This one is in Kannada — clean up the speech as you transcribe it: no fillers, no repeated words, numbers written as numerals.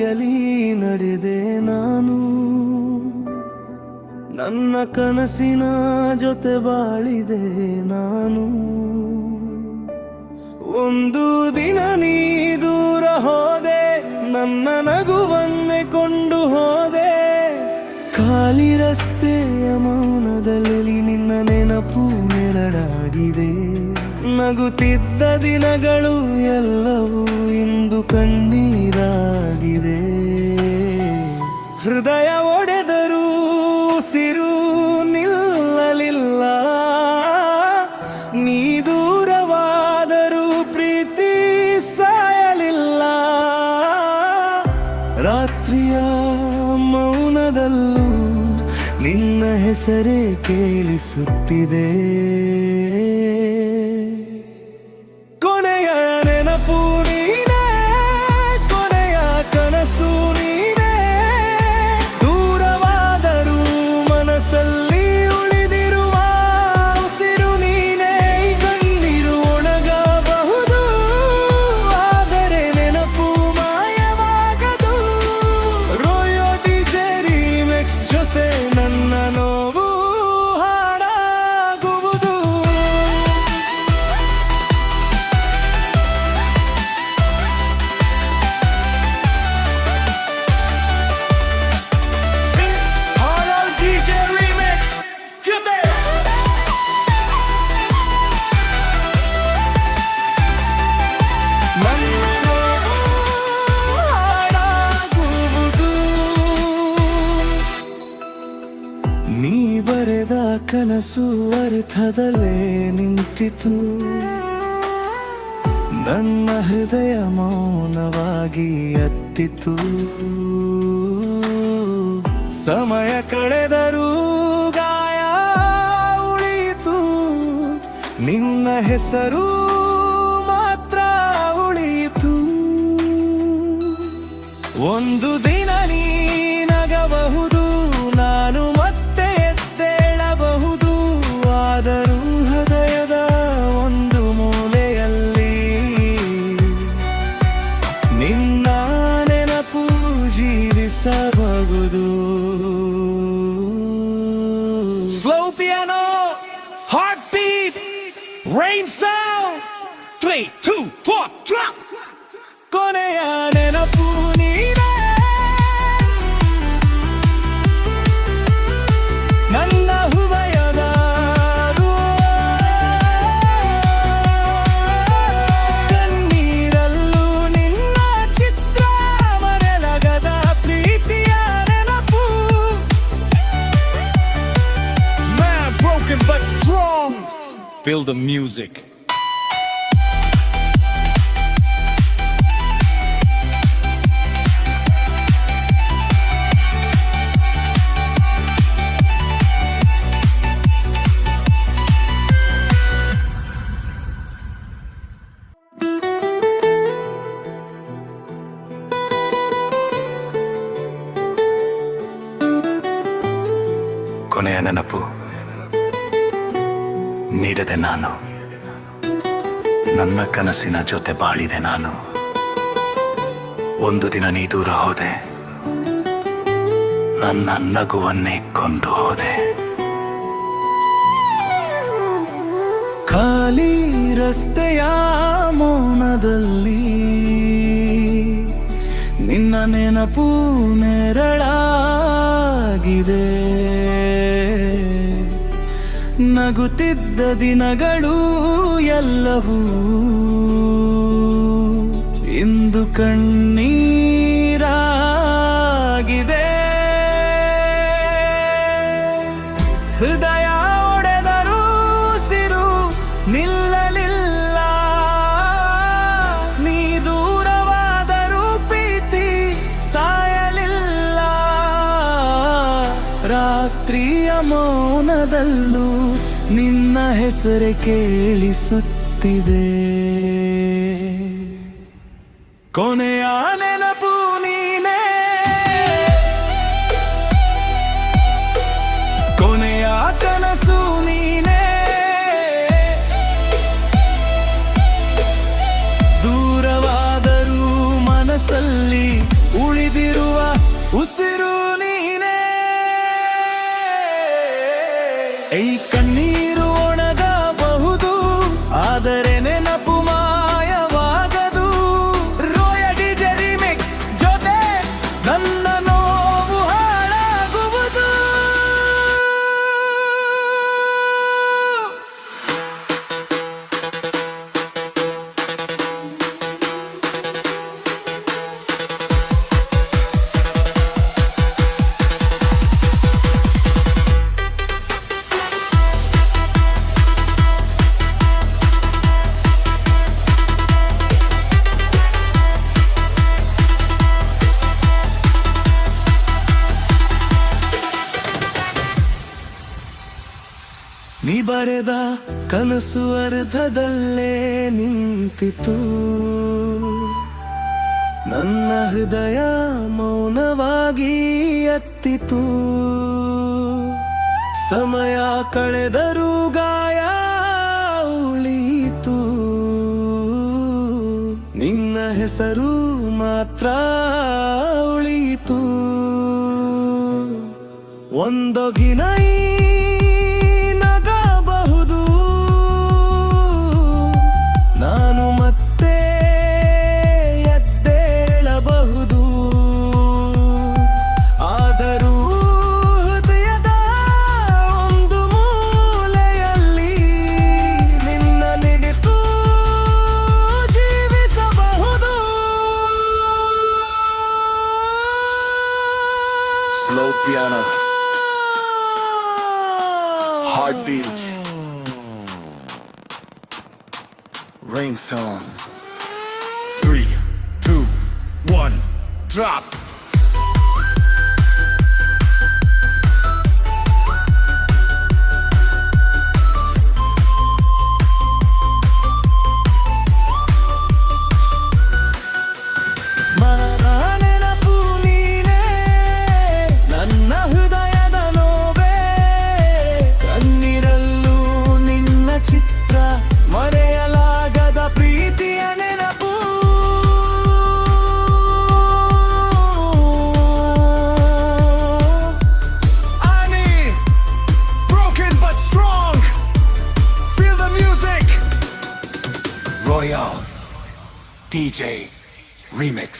ದಾರಿಯಲಿ ನಡೆದೆ ನಾನು, ನನ್ನ ಕನಸಿನ ಜೊತೆ ಬಾಳಿದೆ ನಾನು. ಒಂದು ದಿನ ನೀ ದೂರ ಹೋದೆ, ನನ್ನ ನಗುವನ್ನೇ ಕೊಂಡು ಹೋದೆ. ಖಾಲಿ ರಸ್ತೆಯ ಮೌನದಲ್ಲಿ ನಿನ್ನ ನೆನಪು ನೆರಳಾಗಿದೆ. ನಗುತ್ತಿದ್ದ ದಿನಗಳು ಎಲ್ಲವೂ ಇಂದು ಕಣ್ಣೀರಾಗಿದೆ. ಹೃದಯ ಒಡೆದರೂ ಉಸಿರು ನಿಲ್ಲಲಿಲ್ಲ, ನೀ ದೂರವಾದರೂ ಪ್ರೀತಿ ಸಾಯಲಿಲ್ಲ. ರಾತ್ರಿಯ ಮೌನದಲ್ಲೂ ನಿನ್ನ ಹೆಸರೇ ಕೇಳಿಸುತ್ತಿದೆ. ಕೊನೆಯ ನೆನಪು ನೀನೇ, ಕೊನೆಯ ಕನಸು ನೀನೇ. ದೂರವಾದರೂ ಮನಸ್ಸಲ್ಲಿ ಉಳಿದಿರುವ ಉಸಿರು ನೀನೇ. ಕಣ್ಣೀರು ಒಣಗಬಹುದು, ಆದರೆ ನೆನಪು ಮಾಯವಾಗದು. ರೋಯೋ ಡಿಜೆ ರಿಮಿಕ್ಸ್ ಜೊತೆ ನನ್ನ ನೋವು ಹಾಡಾಗುವುದು. ನೀ ಬರೆದ ಕನಸು ಅರ್ಥದಲ್ಲೇ ನಿಂತಿತು, ನನ್ನ ಹೃದಯ ಮೌನವಾಗಿ ಅತ್ತಿತು. ಸಮಯ ಕಳೆದರೂ ಗಾಯ ಉಳಿಯಿತು, ನಿನ್ನ ಹೆಸರು ಮಾತ್ರ ಉಳಿಯಿತು. ಒಂದು ದಿನ ನೀ ನಗಬಹುದು, ನಾನು ಮತ್ತೆ ಎದ್ದೇಳಬಹುದು. ಆದರೂ ಹೃದಯದ ಒಂದು ಮೂಲೆಯಲ್ಲಿ ನಿನ್ನ ನೆನಪು ಜೀವಿಸಬಹುದು. Slow piano, heart beat, rain sound. 3, 2, 4, drop. ಕೊನೆಯ ನೆನಪು ನೀನೇ, ನನ್ನ ಹೃದಯದ ಕಣ್ಣೀರಲ್ಲೂ ನಿನ್ನ ಚಿತ್ರ ಮರೆಯಲಾಗದ ಪ್ರೀತಿಯ ನೆನಪು. Man broken but strong. Feel the music. ಕೊನೆಯ ನೆನಪು ನೀಡದೆ ನಾನು, ನನ್ನ ಕನಸಿನ ಜೊತೆ ಬಾಳಿದೆ ನಾನು. ಒಂದು ದಿನ ನೀ ದೂರ ಹೋದೆ, ನನ್ನ ನಗುವನ್ನೇ ಕೊಂಡು ಹೋದೆ. ಖಾಲಿ ರಸ್ತೆಯ ಮೌನದಲ್ಲಿ ನಿನ್ನ ನೆನಪು ನೆರಳಾಗಿದೆ. ನಗುತ್ತಿದ್ದ ದಿನಗಳು ಎಲ್ಲವೂ ಇಂದು ಕಣ್ಣೀರಾಗಿದೆ. ಹೃದಯ ಒಡೆದರೂ ಉಸಿರು ನಿಲ್ಲಲಿಲ್ಲ, ನೀ ದೂರವಾದರೂ ಪ್ರೀತಿ ಸಾಯಲಿಲ್ಲ. ರಾತ್ರಿಯ ಮೌನದಲ್ಲೂ ನಿನ್ನ ಹೆಸರೇ ಕೇಳಿಸುತ್ತಿದೆ. ಕೊನೆಯ ನೆನಪು ನೀನೇ, ಕೊನೆಯ ಕನಸು ನೀನೇ. ದೂರವಾದರೂ ಮನಸ್ಸು ಮನಸ್ಸಲ್ಲಿ ಉಳಿದಿರುವ ಉಸಿರು ನೀನೇ. ಈ ಕಣ್ಣೀರು ಒಣಗಬಹುದು, ಆದರೆ ನೆನಪು ಮಾಯವಾಗದು. ರೋಯಲ್ ಡಿಜೆ ರಿಮಿಕ್ಸ್ ಜೊತೆ ನನ್ನ ನೋವು ಹಾಳಾಗುವುದು. ನೀ ಬರೆದ ಕನಸು ಅರ್ಧದಲ್ಲೇ ನಿಂತಿತು. ನನ್ನ ಹೃದಯ ಮೌನವಾಗಿ ಎತ್ತಿತು. ಸಮಯ ಕಳೆದರೂ ಗಾಯ ಉಳಿಯಿತು. ನಿನ್ನ ಹೆಸರು ಮಾತ್ರ ಉಳಿಯಿತು. ಒಂದೊಗಿನ ಈ ನಗಬಹುದು, ನಾನು ಮತ್ತೆ ಎದ್ದೇಳಬಹುದು. ಆದರೂ ಹೃದಯದ ಒಂದು ಮೂಲೆಯಲ್ಲಿ ನಿನ್ನ ನೆನಪು ಜೀವಿಸಬಹುದು. Slow piano, heartbeat, rain song. 3, 2, 1, drop. ನೆನಪು ನೀನೇ, ನನ್ನ ಹೃದಯದ ನೋವೇ. ಕಣ್ಣೀರಲ್ಲೂ ನಿನ್ನ ಚಿತ್ರ, ಮರೆಯಲಾಗದ ಪ್ರೀತಿಯ ನೆನಪು. Ani, broken but strong. Feel the music. Royal DJ Remix.